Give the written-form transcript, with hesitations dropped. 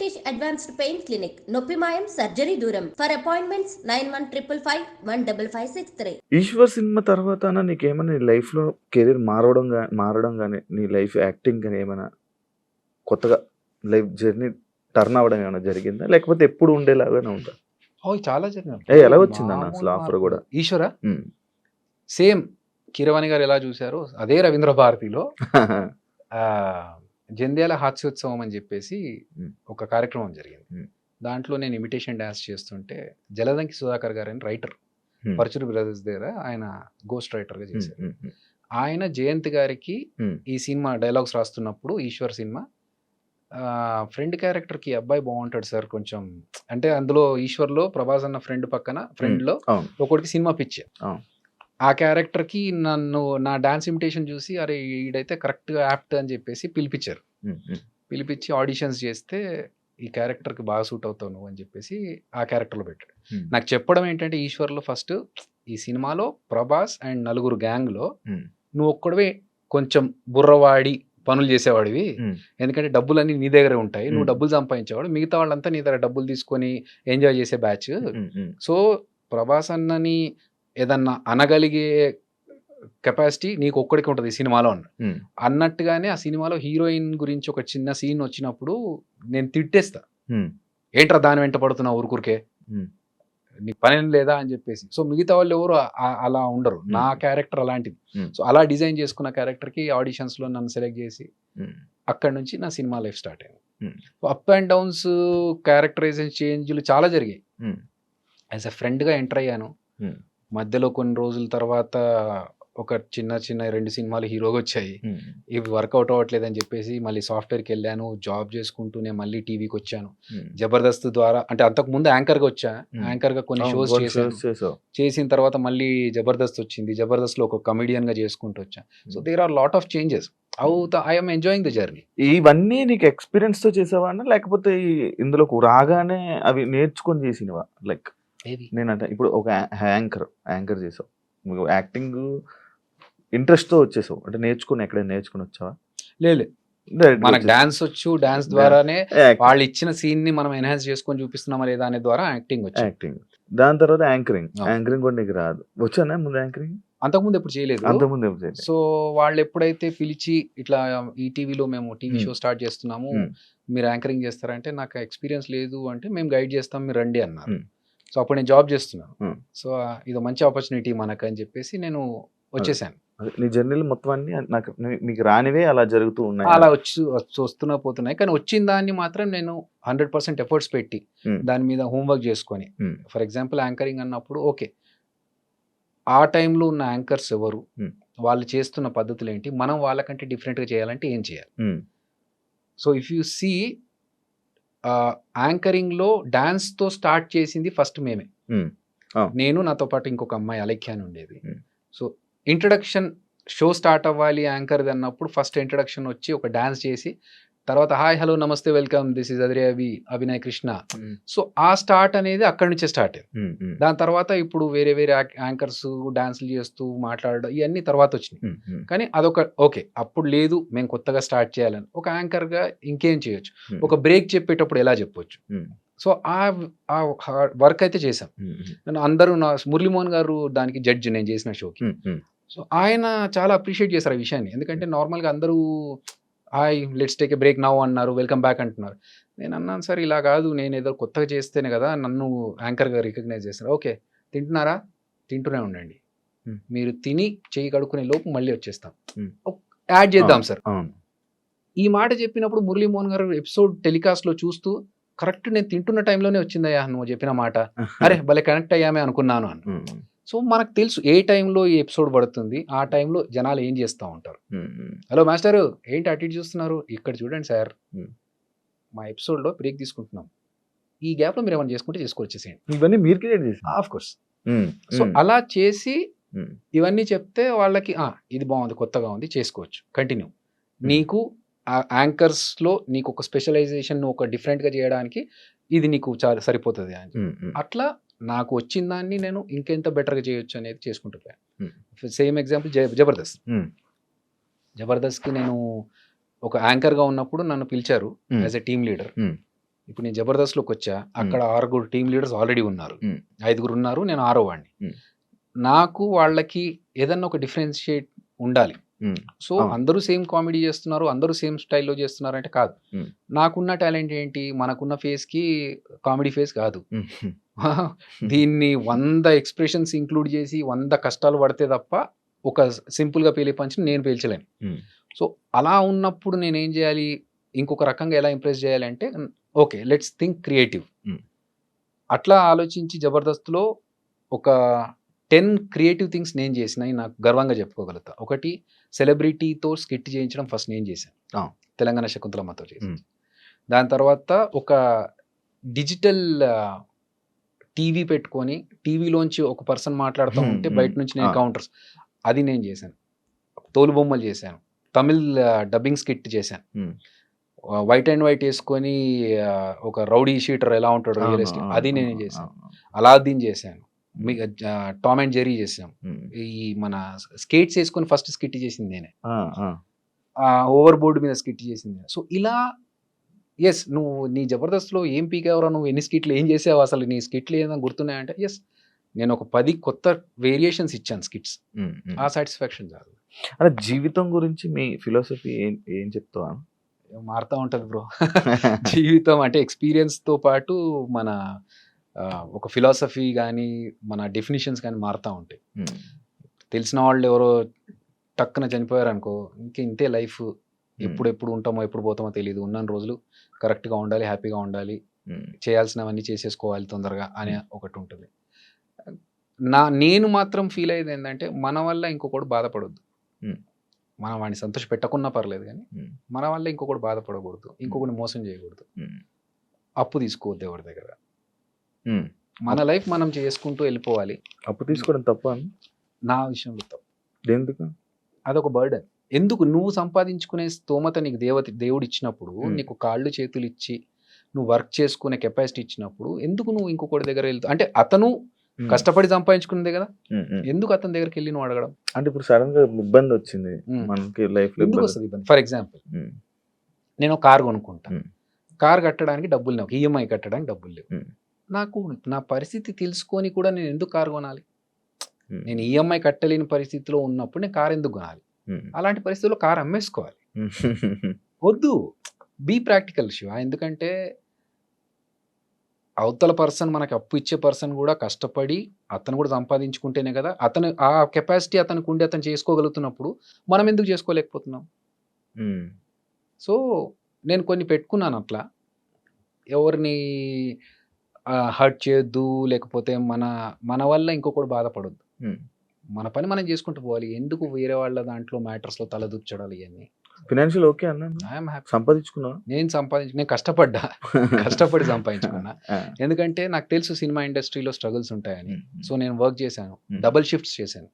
Rishikesh Advanced Pain Clinic. నొప్పి మాయం surgery దూరం. For appointments 9155515563. ఈశ్వర్ సినిమా తర్వాత నీకేమైనా నీ లైఫ్‌లో కెరీర్ మారడం గాని, నీ లైఫ్ యాక్టింగ్ గాని ఏమైనా కొత్తగా లైఫ్ జర్నీ టర్న్ అవ్వడం ఏమైనా జరిగిందా? లేకపోతే ఎప్పుడు ఉండేలాగానే ఉందా? చాలా జరిగినాయి. ఎలా వచ్చిందన్న అసలు ఆఫర్ గూడా? ఈశ్వర హ్మ్. సేమ్ కీరవాణి గారు ఎలా చూసారో అదే రవీంద్ర భారతిలో జంధ్యాల హాస్యోత్సవం అని చెప్పేసి ఒక కార్యక్రమం జరిగింది. దాంట్లో నేను ఇమిటేషన్ డాన్స్ చేస్తుంటే జలదంకి సుధాకర్ గారు అని రైటర్ పరచురు బ్రదర్స్ దగ్గర ఆయన గోస్ట్ రైటర్గా చేశారు. ఆయన జయంత్ గారికి ఈ సినిమా డైలాగ్స్ రాస్తున్నప్పుడు ఈశ్వర్ సినిమా ఫ్రెండ్ క్యారెక్టర్కి అబ్బాయి బాగుంటాడు సార్ కొంచెం అంటే అందులో ఈశ్వర్లో ప్రభాస్ అన్న ఫ్రెండ్ పక్కన ఫ్రెండ్లో ఒకటికి సినిమా పిచ్చే ఆ క్యారెక్టర్కి నన్ను నా డాన్స్ ఇమిటేషన్ చూసి అరే ఈడైతే కరెక్ట్గా యాప్ట్ అని చెప్పేసి పిలిపించి ఆడిషన్స్ చేస్తే ఈ క్యారెక్టర్కి బాగా సూట్ అవుతావు నువ్వు అని చెప్పేసి ఆ క్యారెక్టర్లో పెట్టాడు. నాకు చెప్పడం ఏంటంటే ఈశ్వర్లో ఫస్ట్ ఈ సినిమాలో ప్రభాస్ అండ్ నలుగురు గ్యాంగ్లో నువ్వు ఒక్కడవే కొంచెం బుర్రవాడి పనులు చేసేవాడివి, ఎందుకంటే డబ్బులన్నీ నీ దగ్గరే ఉంటాయి, నువ్వు డబ్బులు సంపాదించేవాడు, మిగతా వాళ్ళంతా నీ దగ్గర డబ్బులు తీసుకొని ఎంజాయ్ చేసే బ్యాచ్. సో ప్రభాస్ అన్నని ఏదన్నా అనగలిగే కెపాసిటీ నీకు ఒక్కడికి ఉంటుంది సినిమాలో అన్నట్టుగానే ఆ సినిమాలో హీరోయిన్ గురించి ఒక చిన్న సీన్ వచ్చినప్పుడు నేను తిట్టేస్తా, ఏంట్రా దాని వెంట పడుతున్నా ఊరుకూరికే నీకు పని లేదా అని చెప్పేసి. సో మిగతా వాళ్ళు ఎవరు అలా ఉండరు, నా క్యారెక్టర్ అలాంటిది. సో అలా డిజైన్ చేసుకున్న క్యారెక్టర్కి ఆడిషన్స్లో నన్ను సెలెక్ట్ చేసి అక్కడ నుంచి నా సినిమా లైఫ్ స్టార్ట్ అయింది. అప్ అండ్ డౌన్స్ క్యారెక్టరైజేషన్ చేంజ్లు చాలా జరిగాయి. యాజ్ ఎ ఫ్రెండ్గా ఎంటర్ అయ్యాను. మధ్యలో కొన్ని రోజుల తర్వాత ఒక చిన్న 2 సినిమాలు హీరోగా వచ్చాయి. ఇవి వర్కౌట్ అవ్వట్లేదు అని చెప్పేసి మళ్ళీ సాఫ్ట్వేర్కి వెళ్ళాను, జాబ్ చేసుకుంటూనే మళ్ళీ టీవీకి వచ్చాను. జబర్దస్త్ ద్వారా అంటే అంతకు ముందు యాంకర్గా వచ్చా, యాంకర్గా కొన్ని షోస్ చేసిన తర్వాత మళ్ళీ జబర్దస్త్ వచ్చింది, జబర్దస్త్లో ఒక కమిడియన్గా చేసుకుంటూ వచ్చా. So there are lot of changes. I'm enjoying the journey. ఇవన్నీ నీకు ఎక్స్పీరియన్స్ తో చేసావా లేకపోతే ఇందులోకి రాగానే అవి నేర్చుకొని చేసినవా? లైక్ నేనంటే ఇప్పుడు ఒక యాంకర్ చేసావు, యాక్టింగ్ ఇంట్రెస్ట్ తో వచ్చేసావు అంటే ఎక్కడైనా నేర్చుకుని వచ్చావా? లేదు, మనకు డాన్స్ వచ్చు, డాన్స్ ద్వారానే వాళ్ళు ఇచ్చిన సీన్ ని మనం ఎన్హాన్స్ చేసుకొని చూపిస్తున్నామా లేదా అనే ద్వారా యాక్టింగ్ వచ్చు. యాక్టింగ్ దాని తర్వాత యాంకరింగ్ కూడా నీకు రాదు, వచ్చానా ముందు యాంకరింగ్? అంతకుముందు ఎప్పుడు చేయలేదు. సో వాళ్ళు ఎప్పుడైతే పిలిచి ఇట్లా ఈ టీవీలో మేము టీవీ షో స్టార్ట్ చేస్తున్నాము, మీరు యాంకరింగ్ చేస్తారంటే నాకు ఎక్స్పీరియన్స్ లేదు అంటే మేము గైడ్ చేస్తాం మీరు రండి అన్నారు. సో అప్పుడు నేను జాబ్ చేస్తున్నాను. సో ఇది మంచి ఆపర్చునిటీ మనకు అని చెప్పేసి నేను వచ్చేసాను. నీ జర్నీలు మొత్తం అన్ని నాకు మీకు రానివే అలా జరుగుతూ ఉన్నాయి, అలా వస్తున్నా పోతున్నాయి. కానీ వచ్చిన దాన్ని మాత్రం నేను 100% ఎఫర్ట్స్ పెట్టి దాని మీద హోంవర్క్ చేసుకొని, ఫర్ ఎగ్జాంపుల్ యాంకరింగ్ అన్నప్పుడు ఓకే ఆ టైంలో ఉన్న యాంకర్స్ ఎవరు, వాళ్ళు చేస్తున్న పద్ధతులు ఏంటి, మనం వాళ్ళకంటే డిఫరెంట్గా చేయాలంటే ఏం చేయాలి. సో ఇఫ్ యూ సీ యాంకరింగ్లో డాన్స్తో స్టార్ట్ చేసింది ఫస్ట్ మేమే. నేను నాతో పాటు ఇంకొక అమ్మాయి అలెఖ్య అని ఉండేది. సో ఇంట్రడక్షన్ షో స్టార్ట్ అవ్వాలి యాంకర్ది అన్నప్పుడు ఫస్ట్ ఇంట్రడక్షన్ వచ్చి ఒక డాన్స్ చేసి తర్వాత హాయ్ హలో నమస్తే welcome this is Abhinay Krishna. So ఆ స్టార్ట్ అనేది అక్కడి నుంచే స్టార్ట్ అయింది. దాని తర్వాత ఇప్పుడు వేరే యాంకర్స్ డాన్స్లు చేస్తూ మాట్లాడడం ఇవన్నీ తర్వాత వచ్చినాయి. కానీ అదొక ఓకే అప్పుడు లేదు, మేము కొత్తగా స్టార్ట్ చేయాలని ఒక యాంకర్గా ఇంకేం చేయొచ్చు, ఒక బ్రేక్ చెప్పేటప్పుడు ఎలా చెప్పొచ్చు. సో ఆ వర్క్ అయితే చేశాం. నేను అందరూ మురళీమోహన్ గారు దానికి జడ్జి నేను చేసిన షోకి. సో ఆయన చాలా అప్రిషియేట్ చేశారు ఆ విషయాన్ని, ఎందుకంటే నార్మల్గా అందరూ hi let's take a break now అన్నారు, వెల్కమ్ బ్యాక్ అంటున్నారు. నేను అన్నాను సార్ ఇలా కాదు, నేను ఏదో కొత్తగా చేస్తేనే కదా నన్ను యాంకర్గా రికగ్నైజ్ చేస్తారు. ఓకే తింటున్నారా, తింటూనే ఉండండి, మీరు తిని చేయి కడుక్కునే లోపు మళ్ళీ వచ్చేస్తాం, యాడ్ చేద్దాం సార్. ఈ మాట చెప్పినప్పుడు మురళీమోహన్ గారు ఎపిసోడ్ టెలికాస్ట్లో చూస్తూ కరెక్ట్ నేను తింటున్న టైంలోనే వచ్చిందయ్యా నువ్వు చెప్పిన మాట, అరే భలే కనెక్ట్ అయ్యామే అనుకున్నాను అని. సో మనకు తెలుసు ఏ టైంలో ఈ ఎపిసోడ్ పడుతుంది, ఆ టైంలో జనాలు ఏం చేస్తూ ఉంటారు. హలో మాస్టరు ఏంటి అటు ఇటు చూస్తున్నారు, ఇక్కడ చూడండి సార్ మా ఎపిసోడ్లో బ్రేక్ తీసుకుంటున్నాం, ఈ గ్యాప్లో మీరు ఏమైనా చేసుకుంటే చేసుకొచ్చేసేయండి, ఇవన్నీ మీరు క్రియేట్ చేసి ఆఫ్ కోర్స్. సో అలా చేసి ఇవన్నీ చెప్తే వాళ్ళకి ఇది బాగుంది, కొత్తగా ఉంది, చేసుకోవచ్చు, కంటిన్యూ. నీకు యాంకర్స్లో నీకు ఒక స్పెషలైజేషన్ ఒక డిఫరెంట్గా చేయడానికి ఇది నీకు చాలా సరిపోతుంది అని. అట్లా నాకు వచ్చిన దాన్ని నేను ఇంకెంత బెటర్గా చేయొచ్చు అనేది చేసుకుంటూ పోయాను. సేమ్ ఎగ్జాంపుల్ జబర్దస్త్కి నేను ఒక యాంకర్గా ఉన్నప్పుడు నన్ను పిలిచారు యాజ్ ఎ టీమ్ లీడర్. ఇప్పుడు నేను జబర్దస్త్లోకి వచ్చా, అక్కడ 6 టీమ్ లీడర్స్ ఆల్రెడీ ఉన్నారు, Hmm. 5 ఉన్నారు, నేను 6వ వాడిని. Hmm. నాకు వాళ్ళకి ఏదన్నా ఒక డిఫరెన్షియేట్ ఉండాలి. సో అవును. అందరూ సేమ్ కామెడీ చేస్తున్నారు, అందరూ సేమ్ స్టైల్లో చేస్తున్నారు అంటే కాదు. నాకున్న టాలెంట్ ఏంటి, మనకున్న ఫేస్కి కామెడీ ఫేస్ కాదు. దీన్ని 100 ఎక్స్ప్రెషన్స్ ఇంక్లూడ్ చేసి 100 కష్టాలు పడితే తప్ప ఒక సింపుల్గా పేలే పంచి నేను పేల్చలేను. సో అలా ఉన్నప్పుడు నేనేం చేయాలి, ఇంకొక రకంగా ఎలా ఇంప్రెస్ చేయాలి అంటే, ఓకే లెట్స్ థింక్ క్రియేటివ్. అట్లా ఆలోచించి జబర్దస్త్లో ఒక 10 క్రియేటివ్ థింగ్స్ నేను చేసినవి నాకు గర్వంగా చెప్పుకోగలుగుతా. ఒకటి, సెలబ్రిటీతో స్కిట్ చేయించడం ఫస్ట్ నేను చేశాను, తెలంగాణ శకుంతలమ్మతో చేసి. దాని తర్వాత ఒక డిజిటల్ టీవీ పెట్టుకొని టీవీలోంచి ఒక పర్సన్ మాట్లాడుతూ ఉంటే బయట నుంచి నేను కౌంటర్స్, అది నేను చేశాను. తోలుబొమ్మలు చేశాను, తమిళ్ డబ్బింగ్ స్కిట్ చేశాను, వైట్ అండ్ వైట్ వేసుకొని ఒక రౌడీ షీటర్ ఎలా ఉంటాడు రియలిస్టిక్, అది నేను చేశాను. అలాద్దీన్ చేశాను, టామ్ అండ్ జెర్రీ చేసాం. ఈ మన స్కేట్స్ వేసుకొని ఫస్ట్ స్కిట్ చేసింది నేనే, ఓవర్ బోర్డు మీద స్కిట్ చేసింది. సో ఇలా ఎస్, నువ్వు నీ జబర్దస్త్లో ఏం పీకేవరా, నువ్వు ఎన్ని స్కిట్లు ఏం చేసావు, అసలు నీ స్కిట్లు ఏదైనా గుర్తున్నాయంటే ఎస్, నేను ఒక 10 కొత్త వేరియేషన్స్ ఇచ్చాను స్కిట్స్, ఆ సాటిస్ఫాక్షన్ చాలు. అంటే జీవితం గురించి మీ ఫిలాసఫీ ఏం చెప్తావా? మారుతూ ఉంటుంది బ్రో. జీవితం అంటే ఎక్స్పీరియన్స్తో పాటు మన ఒక ఫిలాసఫీ కానీ మన డెఫినిషన్స్ కానీ మారుతూ ఉంటాయి. తెలిసిన వాళ్ళు ఎవరో టక్కున చనిపోయారు అనుకో, ఇంతే లైఫ్, ఎప్పుడు ఉంటామో ఎప్పుడు పోతామో తెలియదు, ఉన్న రోజులు కరెక్ట్గా ఉండాలి, హ్యాపీగా ఉండాలి, చేయాల్సినవన్నీ చేసేసుకోవాలి తొందరగా అనే ఒకటి ఉంటుంది. నేను మాత్రం ఫీల్ అయ్యేది ఏంటంటే, మన వల్ల ఇంకొకటి బాధపడొద్దు. మనం వాడిని సంతోష పెట్టకున్నా పర్లేదు, కానీ మన వల్ల ఇంకొకటి బాధపడకూడదు, ఇంకొకటి మోసం చేయకూడదు, అప్పు తీసుకోవద్దు ఎవరి దగ్గర. మన లైఫ్ మనం చేసుకుంటూ వెళ్ళిపోవాలి. అప్పు తీసుకోవడం తప్ప? నా విషయంలో తప్పు. ఎందుకు? అదొక బర్డెన్. ఎందుకు? నువ్వు సంపాదించుకునే స్తోమత నీకు దేవుడు ఇచ్చినప్పుడు, నీకు కాళ్ళు చేతులు ఇచ్చి నువ్వు వర్క్ చేసుకునే కెపాసిటీ ఇచ్చినప్పుడు, ఎందుకు నువ్వు ఇంకొకటి దగ్గర వెళ్తావు? అంటే అతను కష్టపడి సంపాదించుకున్నదే కదా, ఎందుకు అతని దగ్గరికి వెళ్ళి నువ్వు అడగడం? అంటే ఇప్పుడు సడన్ గా ఇబ్బంది వచ్చింది మనకి లైఫ్ లో, ఎందుకు వస్తుంది ఇబ్బంది? ఫర్ ఎగ్జాంపుల్, నేను కార్ కొనుక్కుంటా, కార్ కట్టడానికి డబ్బులు లేవు, ఈఎంఐ కట్టడానికి డబ్బులు లేవు. నాకు నా పరిస్థితి తెలుసుకొని కూడా నేను ఎందుకు కారు కొనాలి? నేను ఈఎంఐ కట్టలేని పరిస్థితిలో ఉన్నప్పుడు నేను కారు ఎందుకు కొనాలి? అలాంటి పరిస్థితుల్లో కారు అమ్మేసుకోవాలి. వద్దు, బీ ప్రాక్టికల్ శివ. ఎందుకంటే అవతల పర్సన్, మనకి అప్పు ఇచ్చే పర్సన్ కూడా కష్టపడి అతను కూడా సంపాదించుకుంటేనే కదా, అతను ఆ కెపాసిటీ అతనికి ఉండి అతను చేసుకోగలుగుతున్నప్పుడు మనం ఎందుకు చేసుకోలేకపోతున్నాం? సో నేను కొన్ని పెట్టుకున్నాను అట్లా, ఎవరిని హర్ట్ చేయొద్దు, లేకపోతే మన వల్ల ఇంకొకటి బాధపడొద్దు, మన పని మనం చేసుకుంటూ పోవాలి. ఎందుకు వేరే వాళ్ళ దాంట్లో మ్యాటర్స్లో తలదూర్చడాలి? ఇవన్నీ ఫినాన్షియల్ ఓకే అన్న, ఐఎమ్ హ్యాపీ. సంపాదించుకున్నా, నేను కష్టపడి సంపాదించుకున్నా. ఎందుకంటే నాకు తెలుసు సినిమా ఇండస్ట్రీలో స్ట్రగుల్స్ ఉంటాయని. సో నేను వర్క్ చేశాను, డబుల్ షిఫ్ట్స్ చేశాను.